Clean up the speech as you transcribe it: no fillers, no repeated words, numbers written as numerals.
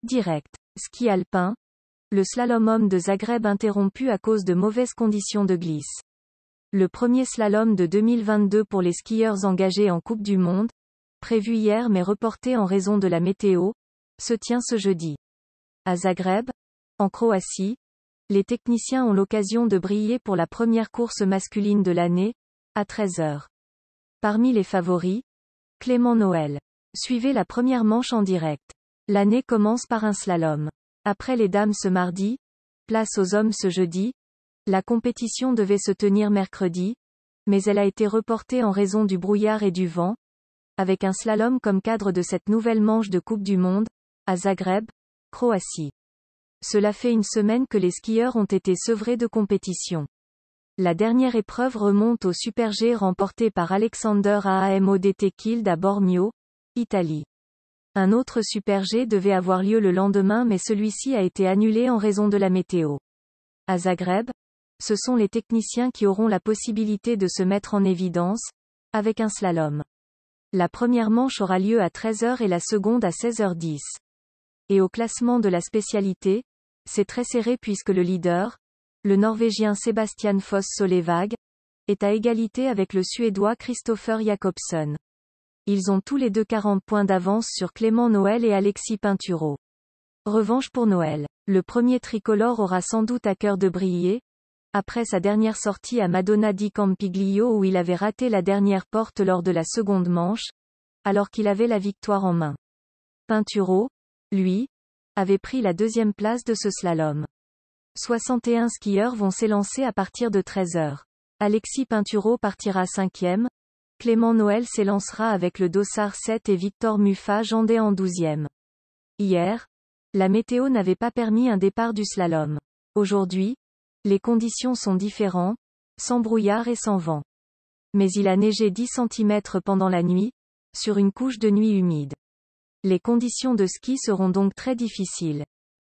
Direct. Ski alpin. Le slalom homme de Zagreb interrompu à cause de mauvaises conditions de glisse. Le premier slalom de 2022 pour les skieurs engagés en Coupe du Monde, prévu hier mais reporté en raison de la météo, se tient ce jeudi. À Zagreb, en Croatie, les techniciens ont l'occasion de briller pour la première course masculine de l'année, à 13h. Parmi les favoris, Clément Noël. Suivez la première manche en direct. L'année commence par un slalom. Après les dames ce mardi, place aux hommes ce jeudi. La compétition devait se tenir mercredi, mais elle a été reportée en raison du brouillard et du vent, avec un slalom comme cadre de cette nouvelle manche de Coupe du Monde, à Zagreb, Croatie. Cela fait une semaine que les skieurs ont été sevrés de compétition. La dernière épreuve remonte au Super G remporté par Alexander Aamodt Kilde à Bormio, Italie. Un autre Super G devait avoir lieu le lendemain mais celui-ci a été annulé en raison de la météo. À Zagreb, ce sont les techniciens qui auront la possibilité de se mettre en évidence, avec un slalom. La première manche aura lieu à 13h et la seconde à 16h10. Et au classement de la spécialité, c'est très serré puisque le leader, le Norvégien Sebastian Foss Solevag, est à égalité avec le Suédois Christopher Jakobsen. Ils ont tous les deux 40 points d'avance sur Clément Noël et Alexis Pinturo. Revanche pour Noël. Le premier tricolore aura sans doute à cœur de briller, après sa dernière sortie à Madonna di Campiglio où il avait raté la dernière porte lors de la seconde manche, alors qu'il avait la victoire en main. Pinturo, lui, avait pris la deuxième place de ce slalom. 61 skieurs vont s'élancer à partir de 13h. Alexis Pinturo partira 5e, Clément Noël s'élancera avec le dossard 7 et Victor Muffat-Jandé en 12e. Hier, la météo n'avait pas permis un départ du slalom. Aujourd'hui, les conditions sont différentes, sans brouillard et sans vent. Mais il a neigé 10 cm pendant la nuit, sur une couche de nuit humide. Les conditions de ski seront donc très difficiles.